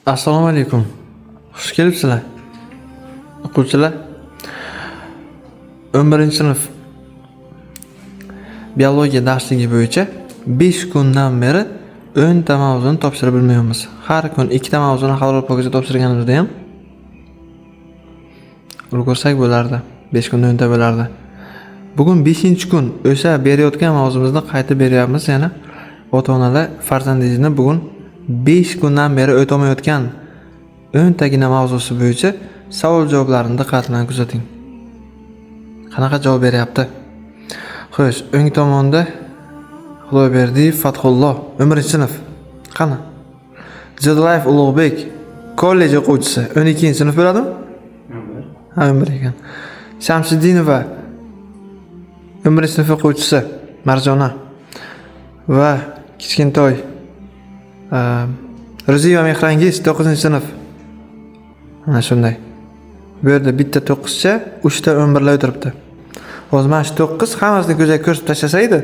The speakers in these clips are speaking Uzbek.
Assalomu alaykum. Xush kelibsizlar. O'quvchilar. 11-sinf biologiya darsligi bo'yicha 5 kundan beri 10 ta mavzuni topshirib bilmayapmiz. Har kun 2 ta mavzuni Halol pokiza topshirganimizda ham ulgursak bo'lardi. 5 kunda 10 ta bo'lardi. Bugun 5-kun o'sha berayotgan mavzumizni qaytib beryapmiz yana. Ota-onalar farzandingizni bugun 5 kundan beri o'tamayotgan 10 tagina mavzusi bo'yicha savol-javoblarni diqqat bilan kuzating. Qanaqa javob beryapti? Xo'sh, o'ng tomonda Xudoyberdiyev Fathulloh, 11-sinf. Qani? Jidliyev Ulug'bek, kollej o'quvchisi, 12-sinf bo'ladimi? 11. Ha, 11 ekan. Shamsiddinova, 11-sinf o'quvchisi, Marjona va kichkintoy Ro'ziya Mehrangiz, 9-sinf. Mana shunday. Bu yerda bitta 9cha, 3 ta 11lar o'tiribdi. Hozir mana shu 9 hammasini ko'zga ko'rsatib tashlasaydi.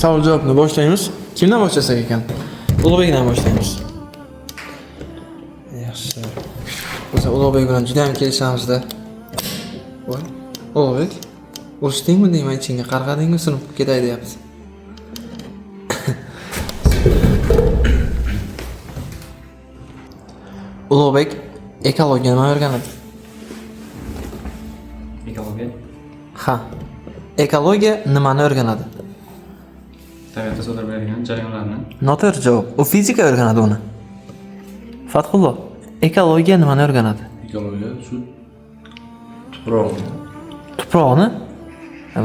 Savol javobni boshlaymiz. Kimdan boshlasak ekan? Ulug'bekdan boshlaymiz. Yaxshi. Biz Ulug'bek bilan juda ham kelishamiz-da. Voy, Ulug'bek, o'shdingmi deyman, ichingga qarg'adingmi, sinib ketay deyapsiz. Ulug'bek ekologiya nima o'rganadi? Ekologiya? Ha. Ekologiya nimani o'rganadi? Tabiatda sodir bo'ladigan jarayonlarni. Noto'g'ri javob. U fizika o'rganadi uni. Fathulloh, ekologiya nimani o'rganadi? Ekologiya shu tuproqni. Tuproqni?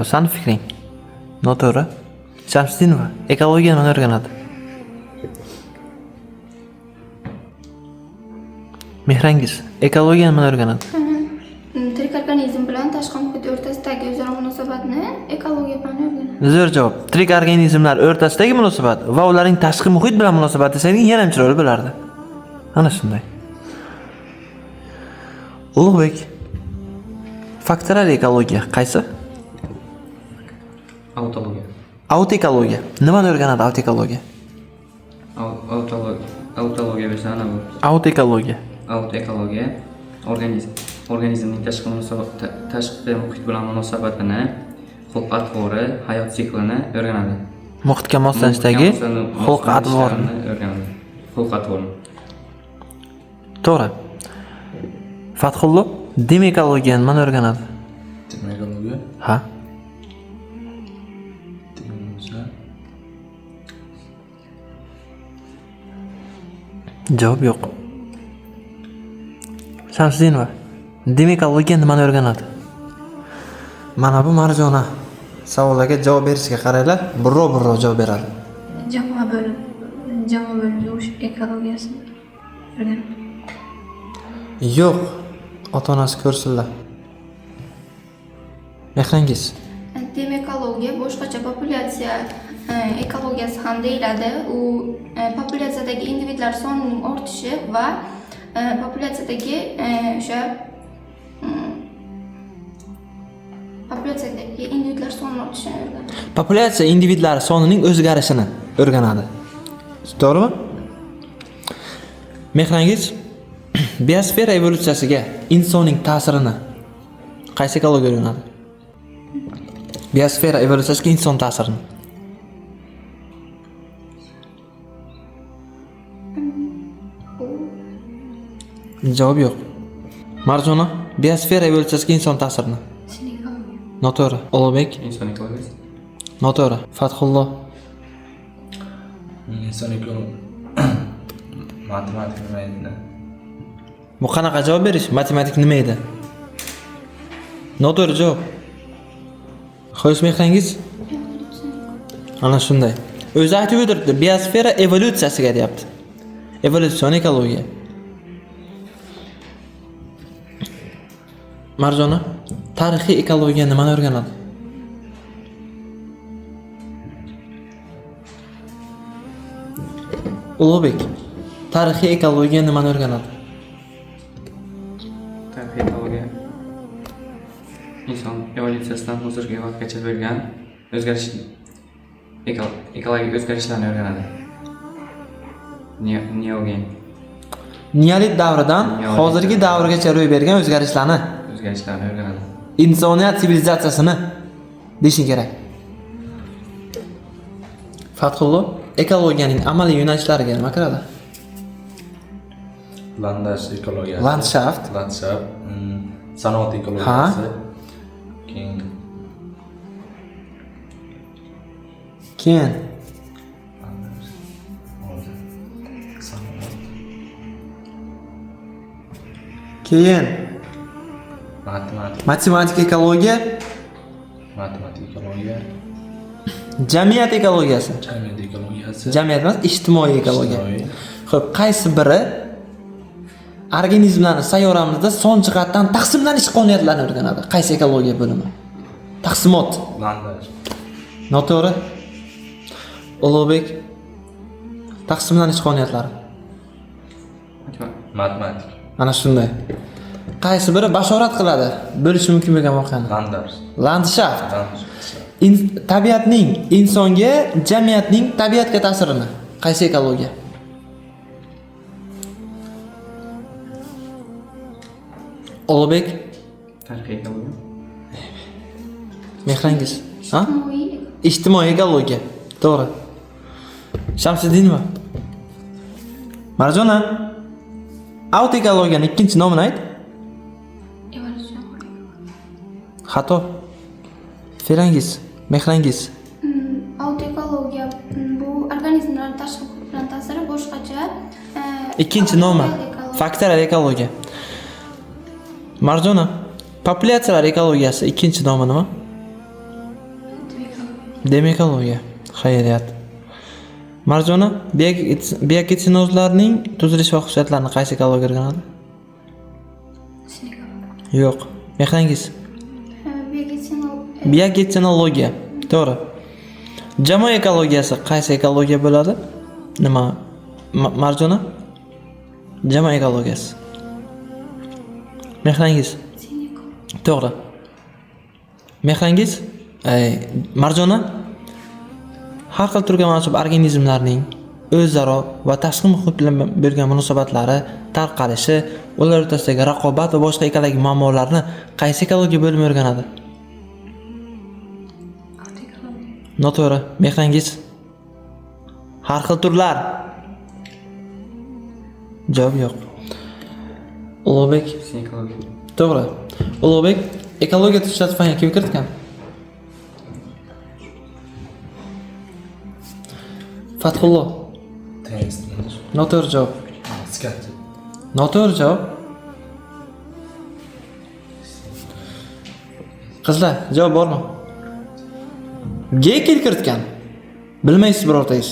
Bu sani fikring. Noto'g'ri. Shamsiddinova, ekologiya nimani o'rganadi? Mehrangiz, ekologiya nimani o'rganadi? Tirik organizm bilan tashqi muhit o'rtasidagi o'zaro munosabatni ekologiya bilan o'rganadi. Zo'r javob. Tirik organizmlar o'rtasidagi munosabat va ularning tashqi muhit bilan munosabati desang yana ham chiroyli bo'lardi. Ana shunday. Ulug'bek, faktoral ekologiya qaysi? Autologiya. Autekologiya. Nimani o'rganadi autekologiya? Autologiya bo'lsa ana bu. Autekologiya. Autoekologiya organizmning tashqi muhit bilan munosabatini, xulq-atvori, hayot siklini o'rganadi. Muhitga moslanishdagi xulq-atvorni o'rganadi. Xulq-atvorni. To'g'ri. Fathulloh, demekologiya nimani o'rganadi? Ekologiya. Ha. Javob yo'q. Shamsiddinova, demekologiya nimani o'rganadi? Mana bu Marjona savollarga javob berishga qaranglar, birro javob beradi. Jamoa bo'limi o'sha ekologiyasini o'rganadi. Yo'q, ota-onasi ko'rsinlar. Mehrangiz. Demekologiya boshqacha populyatsiya ekologiyasi ham deyiladi. U populyatsiyadagi individlar sonining ortishi va populyatsiyadagi o'sha populyatsiyadagi individlar sonining ortishini o'rganadi. Populyatsiya individlari sonining o'zgarishini o'rganadi. To'g'rimi? Mehrangiz, biosfera evolyutsiyasiga insonning ta'sirini qaysi ekologiya o'rganadi? Biosfera evolyutsiyasiga inson ta'sirini. Javob yo'q. Marjona, biosfera evolyutsiyasiga inson ta'sirini. Noto'g'ri. Ulug'bek, Inson ekologiyasi. noto'g'ri. Fathulloh, Inson ekologiya. Matematika nima edi? bu qanaqa javob berish? Matematik nima edi? Noto'g'ri javob. Xo'sh, Mehrangiz? Ana shunday. O'zi aytib o'tiribdi, biosfera evolyutsiyasiga deyapti. Evolyutsion ekologiya. Marjona, tarixiy ekologiya nimani o'rganadi? Ulug'bek, tarixiy ekologiya nimani o'rganadi? Tarixiy ekologiya inson evolyutsiyasidan hozirgi vaqtgacha bo'lgan o'zgarish ekologik o'zgarishlarni o'rganadi. Neogen. Neolit davridan Neolit hozirgi davrgacha ro'y bergan o'zgarishlarni, O'zgarishlarni o'rganadi. insoniyat sivilizatsiyasini deyishing kerak. Fathullo, ekologiyaning amaliy yo'nalishlariga nima kiradi? Landash ekologiyasi. Landshaft. Landshaft. Sanoat ekologiyasi. Keyin Keyin sanoat. keyin Matematik. matematik ekologiya, Matematik ekologiya. jamiyat ekologiyasi. Jamiyat ekologiyasi. Jamiyat emas, ijtimoiy ekologiya. Ijtimoiy. Xo'p, qaysi biri organizmlarni sayyoramizda son jihatdan taqsimlanish qonuniyatlarini o'rganadi? Qaysi ekologiya bo'limi? Taqsimot. Landash. Noto'g'ri. Ulug'bek, taqsimlanish qonuniyatlari. Matematik. Ana shunday. Qaysi biri bashorat qiladi? Bo'lishi mumkin bo'lgan voqeani. Landash. Landshaft. Landash. Tabiatning insonga, jamiyatning tabiatga ta'sirini. Qaysi ekologiya? Ulug'bek, Tarixiy ekologiya. mehrangiz. Ha? Ijtimoiy Ijtimoiy ekologiya. To'g'ri. Shamsiddinova. Marjona. Auto ekologiyaning ikkinchi nomini ayt. evolyutsion. Xato. Ferangiz, mehrangiz. Autoekologiya bu organizmlar tashqi muhit bilan ta'siri boshqacha. Ikkinchi nomi faktorial ekologiya. Marjona, populyatsiyalar ekologiyasi ikkinchi nomi nima? Demekologiya. Xayriyat. Marjona, biokitinozlarning tuzilish va xususiyatlarini qaysi ekologiya o'rganadi? Yo'q. Mehrangiz. Biokinologiya. To'g'ri. Jamoa ekologiyasi qaysi ekologiya bo'ladi? Nima? Marjona? Jamoa ekologiyasi. Mehrangiz. To'g'ri. Mehrangiz? Marjona? Har xil turga mansub organizmlarning o'zaro va tashqi muhit bilan bo'lgan munosabatlari, tarqalishi, ular o'rtasidagi raqobat va boshqa ekologik muammolarni qaysi ekologiya bo'limi o'rganadi? Noto'g'ri. Mehrangiz. Har xil turlar. Javob yo'q. Ulug'bek. Ekologiya. To'g'ri. Ulug'bek, ekologiya tuzilishasi fanini kim kiritgan? Fathullo. Tengist. Noto'g'ri javob. Skatti. Noto'g'ri javob. Qizlar, javob bormi? Geykel kiritgan. Bilmaysiz birortangiz.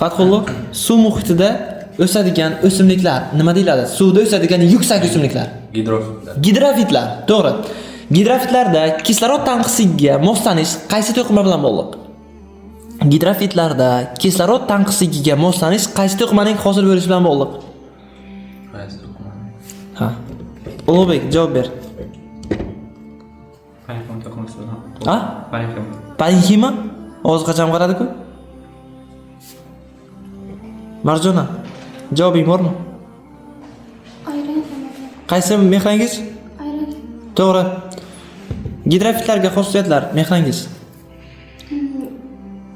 Fathullo, suv muhitida o'sadigan o'simliklar nima deyiladi? Suvda o'sadigan yuksak o'simliklar. Gidrofitlar. Gidrofitlar. To'g'ri. Gidrofitlarda kislorod tanqisligiga moslanish qaysi to'qima bilan bog'liq? Gidrofitlarda kislorod tanqisligiga moslanish qaysi to'qimaning hosil bo'lishi bilan bog'liq? Qaysi to'qima? Ha. Ulug'bek, javob ber. Parenxim to'qimasi bilan. Ha? Parenxim. Parenxima? Og'iz qachon qaradi-ku? Marjona, javobing bormi? Ayran. Qaysi mehrangiz? Ayran. To'g'ri. Gidrofitlarga xususiyatlar mehrangiz.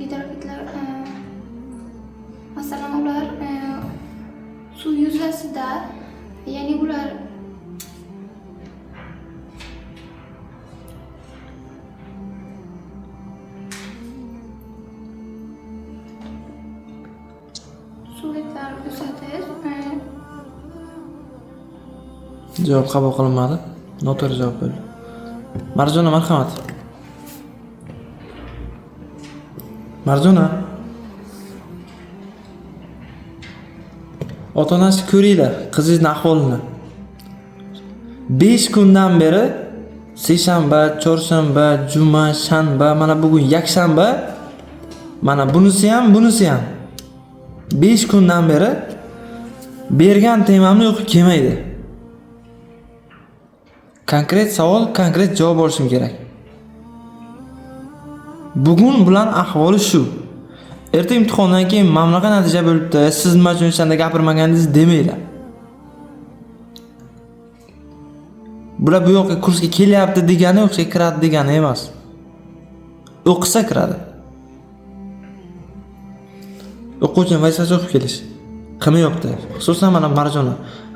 Gidrofitlar masalan ular suv yuzasida, ya'ni ular suvliklar o'sadi. Javob qabul qilinmadi. Noto'g'ri javob bo'ldi. Marjona, marhamat. Marjona. Ota-onasi ko'ringlar qizingizni ahvolini. 5 kundan beri seshanba, chorshanba, juma, shanba, mana bugun yakshanba, mana bunisi ham, bunisi ham. 5 kundan beri bergan temamni o'qib kelmaydi. Konkret savol, konkret javob olishim kerak. Bugun bilan ahvoli shu. Erta imtihondan keyin mamlaqa natija bo'libdi, siz nima uchun o'shanda gapirmaganingiz demanglar. Bular bu yoqqa kursga kelyapti degani o'qishga kiradi degani emas. O'qisa kiradi. O'quvchi vazifasi o'qib kelish. Qimi yo'qdi. Xususan mana Marjona.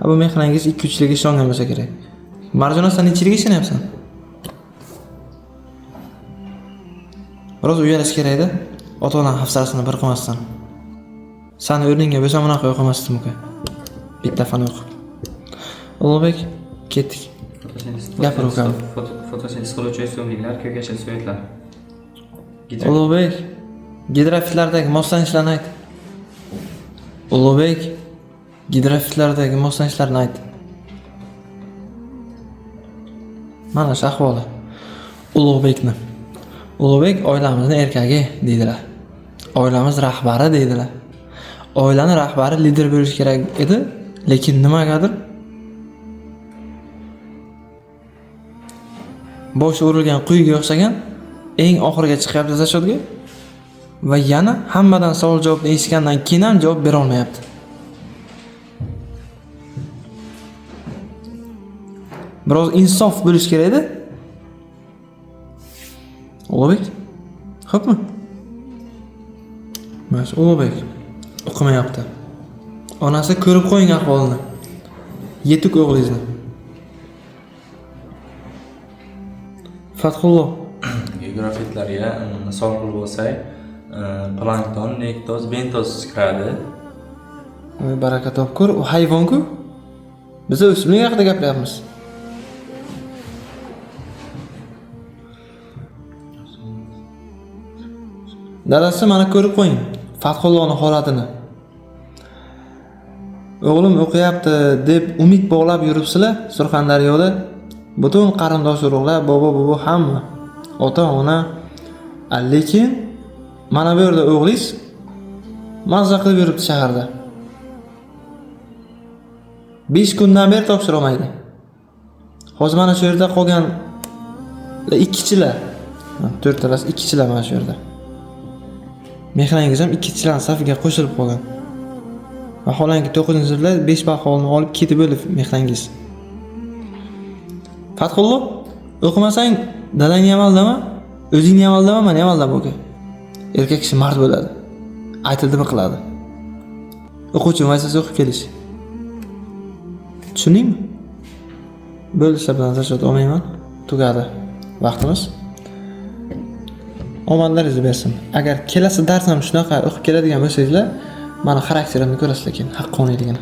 Bu mehringiz 2-3 ga ishongan bo'lsa kerak. Marjona sen nechiga ishonyapsan? Biroz uyalish kerak-da. Ota-ona hafsalasini bir qilmasdan. Sani o'rningga bo'lsa bunaqa o'qimasdim uka. Bitta fan o'qi. Ulug'bek, ketdik. Gapir ukam. Fotosintez qiluvchi o'simliklar, ko'kachil so'yatlar. Ulug'bek, gidrofitlardagi moslanishlarni ayt. Ulug'bek, gidrofitlardagi moslanishlarni ayt. Mana shu ahvoli. Ulug'bekni. Ulug'bek oilamizning erkagi deydilar. Oilamiz rahbari deydilar. Oilani rahbari lider bo'lish kerak edi, lekin nimagadir boshi urilgan quyiga o'xshagan eng oxiriga chiqyapti zashodga va yana hammadan savol javobni eshitgandan keyin ham javob bera olmayapti. Biroz insof bo'lish kerak edi. Ulug'bek, xo'pmi? Mas Ulug'bek o'qimayapti. Onasi ko'rib qo'ying ahvolini. Yetuk o'g'lingizni. Fathulloh, Geografitlarga misol qilib bo'lsak, plankton, nektoz, bentoz kiradi. baraka topkur, u hayvon-ku. Biz o'simlik haqida gapiryapmiz. Dadasi mana ko'rib qo'ying Fathullohning holatini. O'g'lim o'qiyapti deb umid bog'lab yuribsizlar Surxondaryoda. Butun qarindosh urug'lar, bobo hamma, ota-ona. Lekin mana bu yerda o'g'lingiz mazza qilib yuribdi shaharda. 5 kundan beri topshira olmaydi. Hozir mana shu yerda qolgan ikkichilar, 4 talas ikkichilar mana shu yerda. Mehringiz ham ikkichilar safiga qo'shilib qolgan. Vaholanki 9-yilda 5 baholni olib ketib bo'ldi mehringiz. Fathulloh, o'qimasang dadangni ham aldama, o'zingni ham aldama, meni ham aldama uka. Erkak kishi mard bo'ladi. Aytildimi qiladi. O'quvchi vazifasi o'qib kelish. Tushundingmi? Bo'lishlar bilan zashot olmayman. Tugadi vaqtimiz. Omadlaringizni bersin. Agar kelasi dars ham shunaqa o'qib keladigan bo'lsangizlar, mana xarakterimni ko'rasizlar keyin, haqqoniyligini.